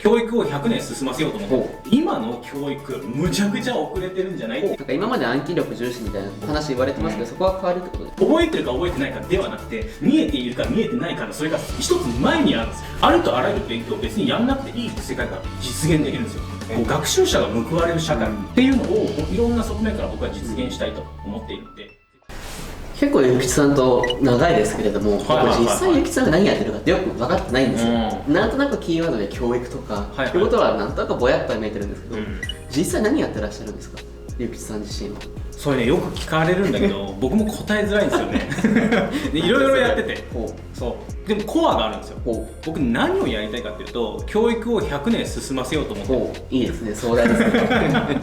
教育を100年進ませようと思って、今の教育むちゃくちゃ遅れてるんじゃないって。なんか今まで暗記力重視みたいな話言われてますけど、そこは変わるってことですか？覚えてるか覚えてないかではなくて、見えているか見えてないかのそれが一つ前にあるんですよ。ありとあらゆる勉強を別にやんなくていいって世界が実現できるんですよ。こう学習者が報われる社会っていうのをいろんな側面から僕は実現したいと思っているので。結構ゆきつさんと長いですけれども、実際ゆきつさんが何やってるかってよく分かってないんですよ。なんとなくキーワードで教育とかってことはなんとなくぼやっと見えてるんですけど、実際何やってらっしゃるんですか、ゆきつさん自身は。それね、よく聞かれるんだけど僕も答えづらいんですよね。でいろいろやってて、そうでもコアがあるんですよ。僕何をやりたいかっていうと、教育を100年進ませようと思ってる。いいですね、壮大ですね。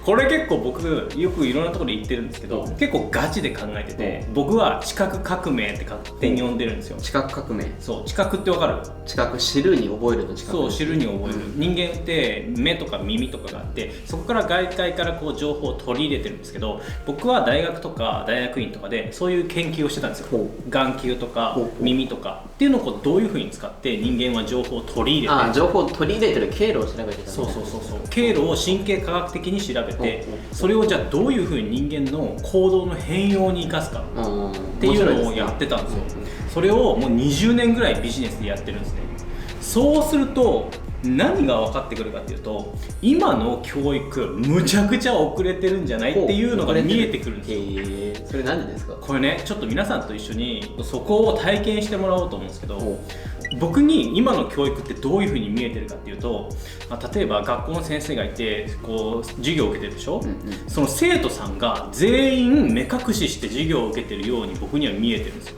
これ結構僕よくいろんなところで言ってるんですけど、結構ガチで考えてて、僕は知覚革命って勝手に呼んでるんですよ。知覚革命。そう、知覚ってわかる？知覚、知るに覚えるの知覚。そう、知るに覚える。人間って目とか耳とかがあって、そこから外界からこう情報を取り入れてるんですけど、僕は大学とか大学院とかでそういう研究をしてたんですよ。眼球とか耳とかっていうのをこうどういうふうに使って人間は情報を取り入れて、情報を取り入れてる経路を調べてた。そう経路を神経科学的に調べて、それをじゃあどういうふうに人間の行動の変容に生かすかっていうのをやってたんですよ。それをもう20年ぐらいビジネスでやってるんですね。そうすると何が分かってくるかっていうと、今の教育むちゃくちゃ遅れてるんじゃないっていうのが見えてくるんですよ。それなんでですか？これね、ちょっと皆さんと一緒にそこを体験してもらおうと思うんですけど、僕に今の教育ってどういうふうに見えてるかっていうと、例えば学校の先生がいてこう授業を受けてるでしょ、その生徒さんが全員目隠しして授業を受けてるように僕には見えてるんですよ。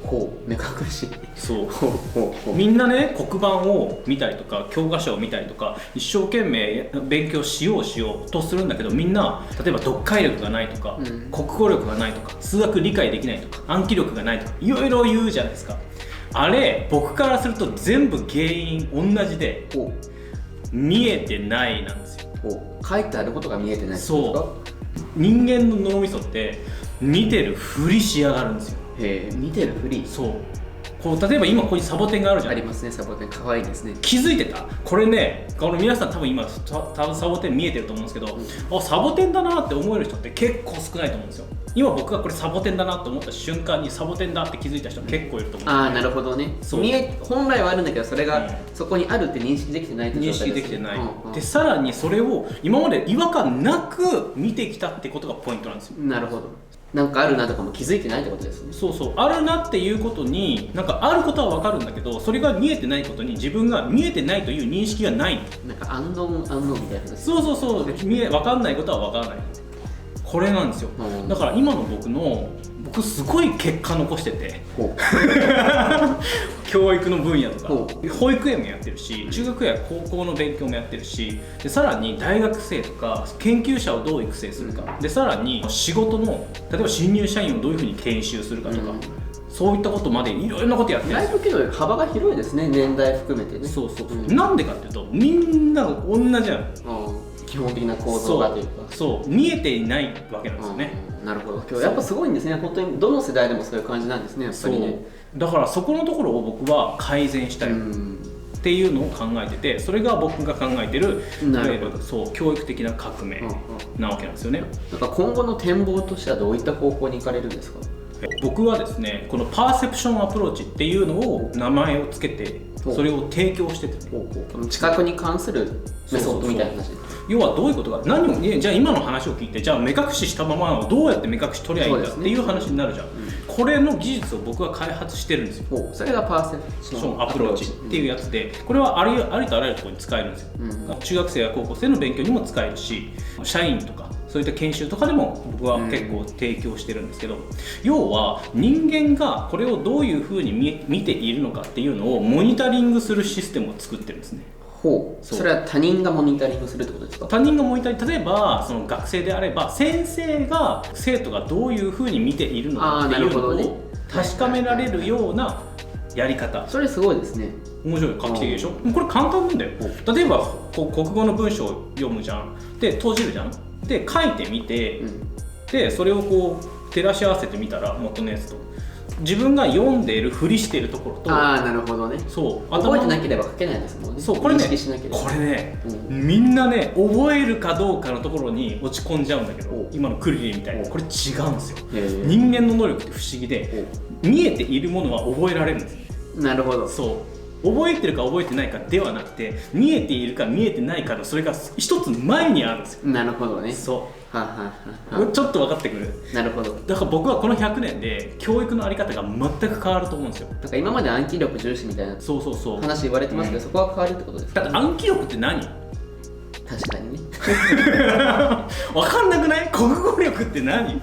目隠し。そうみんなね、黒板を見たりとか教科書を見たりとか一生懸命勉強しようとするんだけど、みんな例えば読解力がないとか、国語力がないとか、数学理解できないとか、暗記力がないとかいろいろ言うじゃないですか。あれ僕からすると全部原因同じで、見えてないなんですよ。書いてあることが見えてない。そう、人間の脳みそって見てるふりしやがるんですよ。見てるふり。そう、こう例えば今ここにサボテンがあるじゃん。ありますね、サボテン可愛いですね。気づいてた？これね、皆さん多分今多分サボテン見えてると思うんですけど、サボテンだなって思える人って結構少ないと思うんですよ。今僕がこれサボテンだなと思った瞬間にサボテンだって気づいた人結構いると思う。なるほどね。本来はあるんだけど、それがそこにあるって認識できてないって状態ですね。認識できてない。でさらにそれを今まで違和感なく見てきたってことがポイントなんですよ。なるほど。なんかあるなとかも気づいてないってことですね。そうあるなっていうことに、なんかあることは分かるんだけど、それが見えてないことに自分が見えてないという認識がない。なんかアンノーンみたいな。そう分かんないことは分からない。これなんですよ。だから今の僕すごい結果残してて教育の分野とか保育園もやってるし、中学や高校の勉強もやってるし、でさらに大学生とか研究者をどう育成するか、でさらに仕事の例えば新入社員をどういうふうに研修するかとか、そういったことまでいろいろなことやってるんですよ。だいぶけど幅が広いですね、年代含めてね。なんでかっていうと、みんな同じじゃん。基本的な構造がというか、見えていないわけなんですよね。なるほど。今日やっぱすごいんですね。本当にどの世代でもそういう感じなんですね、やっぱりね。だからそこのところを僕は改善したいっていうのを考えてて、それが僕が考えてる教育的な革命なわけなんですよね。なんか今後の展望としてはどういった方向に行かれるんですか？僕はですね、このパーセプションアプローチっていうのを名前をつけて、それを提供しててね、知覚に関するメソッドみたいな話。要はどういうことか、じゃあ今の話を聞いて、じゃあ目隠ししたままどうやって目隠し取りゃいいんだっていう話になるじゃん。これの技術を僕は開発してるんですよ。それがパーセプションアプローチっていうやつで、これはありとあらゆるところに使えるんですよ。中学生や高校生の勉強にも使えるし、社員とかそういった研修とかでも僕は結構提供してるんですけど、要は人間がこれをどういうふうに見ているのかっていうのをモニタリングするシステムを作ってるんですね。それは他人がモニタリングするってことですか？他人がモニタリング、例えばその学生であれば先生が生徒がどういうふうに見ているのかっていうのを確かめられるようなやり方。それすごいですね。面白い、画期的でしょ。これ簡単なんだよ。例えば国語の文章を読むじゃん。で閉じるじゃん。で書いてみて、でそれをこう照らし合わせてみたら元のやつと。自分が読んでいるふりしているところと、ああなるほどね、そう覚えてなければ書けないですもんね。そうこれね、認識しなければこれね、みんなね覚えるかどうかのところに落ち込んじゃうんだけど、今のクリリンみたいにこれ違うんですよ。人間の能力って不思議で、見えているものは覚えられるんですよ。なるほど。そう覚えてるか覚えてないかではなくて、見えているか見えてないかのそれが一つ前にあるんですよ。なるほどね。そうはははちょっと分かってくる。なるほど。だから僕はこの100年で教育のあり方が全く変わると思うんですよ。なんか今まで暗記力重視みたいな話言われてますけど、そこは変わるってことですか？だって暗記力って何？確かにね分かんなくない？国語力って何？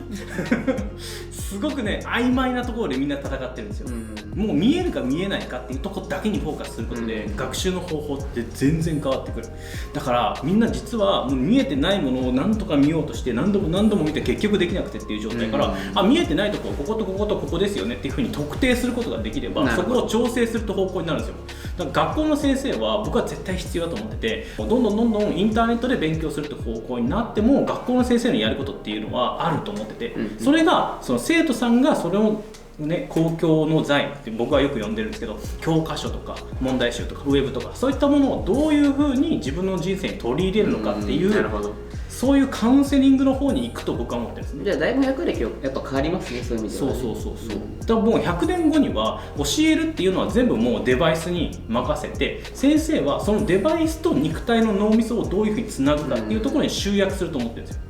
すごくね曖昧なところでみんな戦ってるんですよ。もう見えるか見えないかっていうところだけにフォーカスすることで、学習の方法って全然変わってくる。だからみんな実はもう見えてないものを何とか見ようとして何度も何度も見て結局できなくてっていう状態から、あ見えてないところこことこことここですよねっていうふうに特定することができれば、そこを調整すると方向になるんですよ。だから学校の先生は僕は絶対必要だと思ってて、どんどんインターネットで勉強するって方向になっても学校の先生のやることっていうのはあると思ってて、それがその生徒さんがそれをね、公共の財って僕はよく呼んでるんですけど、教科書とか問題集とかウェブとかそういったものをどういうふうに自分の人生に取り入れるのかっていう、そういうカウンセリングの方に行くと僕は思ってるんですね。じゃあだいぶ役歴やっぱ変わりますね、そういう意味では、ね、だからもう100年後には教えるっていうのは全部もうデバイスに任せて、先生はそのデバイスと肉体の脳みそをどういうふうにつなぐかっていうところに集約すると思ってるんですよ。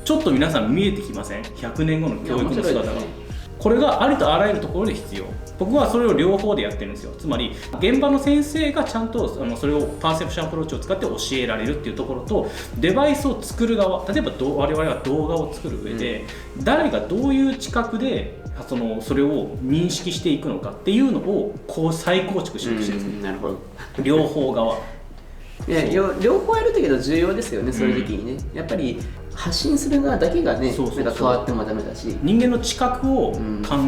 ちょっと皆さん見えてきません？100年後の教育の姿が。これがありとあらゆるところで必要。僕はそれを両方でやってるんですよ。つまり現場の先生がちゃんとそれをパーセプションアプローチを使って教えられるっていうところと、デバイスを作る側、例えば我々は動画を作る上で、誰がどういう知覚でそれを認識していくのかっていうのをこう再構築していくんですよ。なるほど。両方側。いや両方やるけど重要ですよね、そういう時にね。やっぱり発信する側だけがね、なんか変わってもダメだし、人間の知覚を考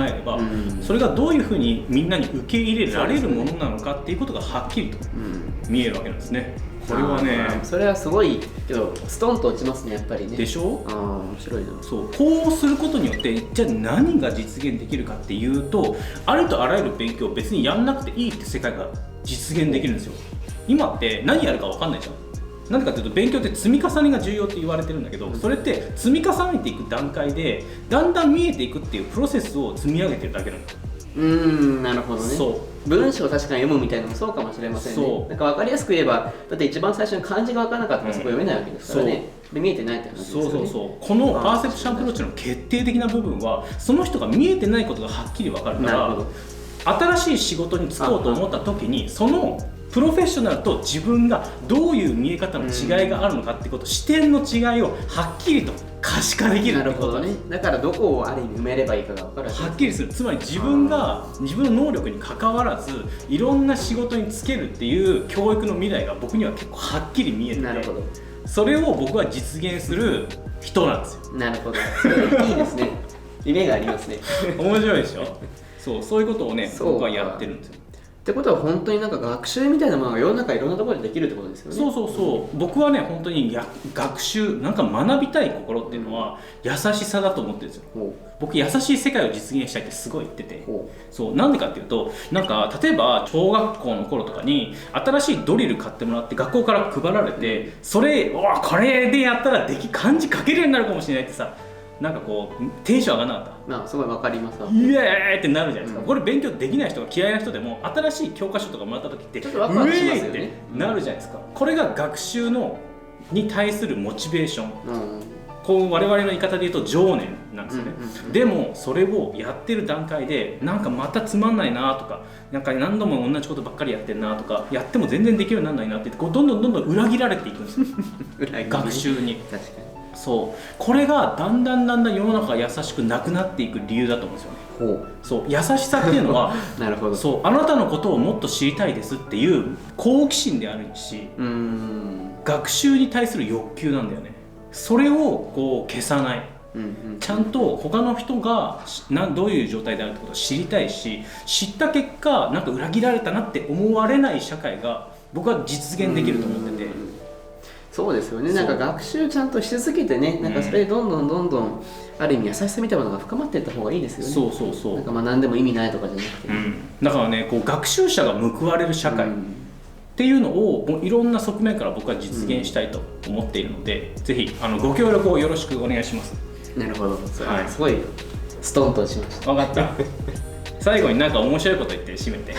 えれば、それがどういうふうにみんなに受け入れられるものなのかっていうことがはっきりと見えるわけなんですね。これはね、それはすごいけどストンと落ちますね、やっぱりね。でしょ？面白いな。そう、こうすることによってじゃあ何が実現できるかっていうと、ありとあらゆる勉強を別にやんなくていいって世界が実現できるんですよ。今って何やるか分かんないじゃん。なんでかっていうと、勉強って積み重ねが重要って言われてるんだけど、それって積み重ねていく段階でだんだん見えていくっていうプロセスを積み上げてるだけなんだ。なるほどね。文章を確かに読むみたいなのもそうかもしれませんね。なんか分かりやすく言えば、だって一番最初に漢字が分からなかったらそこ読めないわけですからね。で見えてないって話ですよね。このパーセプションアプローチの決定的な部分は、その人が見えてないことがはっきり分かるから、新しい仕事に就こうと思った時にそのプロフェッショナルと自分がどういう見え方の違いがあるのかってこと、視点の違いをはっきりと可視化できるってこと。なるほどね。だからどこをある意味埋めればいいかが分かる。はっきりする。つまり自分が自分の能力に関わらずいろんな仕事に就けるっていう教育の未来が僕には結構はっきり見えてて、なるほど。それを僕は実現する人なんですよ。なるほど。それいいですね。夢がありますね。面白いでしょ。そういうことをね、僕はやってるんですよ。ってことは本当になんか学習みたいなものが世の中いろんなところでできるってことですよね。そう僕はね本当に学習なんか学びたい心っていうのは優しさだと思ってるんですよ。僕優しい世界を実現したいってすごい言ってて、なんでかっていうと、なんか例えば小学校の頃とかに新しいドリル買ってもらって学校から配られて、それこれでやったら漢字書けるようになるかもしれないってさ、なんかこうテンション上がらなかった？すごいわかります。イエーイってなるじゃないですか。これ勉強できない人が嫌いな人でも新しい教科書とかもらった時ってちょっとワクワクしますよね。ウェーイってなるじゃないですか。これが学習に対するモチベーション、こう我々の言い方で言うと情念なんですよね。でもそれをやってる段階でなんかまたつまんないなとか、なんか何度も同じことばっかりやってんなとか、やっても全然できるようにならないなってこうどんどん裏切られていくんですよ。学習に。確かに。これがだんだん世の中が優しくなくなっていく理由だと思うんですよね。優しさっていうのはなるほど。あなたのことをもっと知りたいですっていう好奇心であるし、学習に対する欲求なんだよね。それをこう消さない、ちゃんと他の人がどういう状態であるってことを知りたいし、知った結果なんか裏切られたなって思われない社会が僕は実現できると思ってて。そうですよね。なんか学習ちゃんとし続けてね、なんかそれでどんどんある意味優しさみたいなものが深まっていった方がいいですよね。そうなんか学んでも意味ないとかじゃなくて、だからね、こう学習者が報われる社会っていうのをもういろんな側面から僕は実現したいと思っているので、ぜひご協力をよろしくお願いします。なるほど、すごいストンとしました。分かった最後になんか面白いこと言って締めて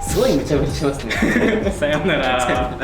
すごい無茶ぶりしますねさようなら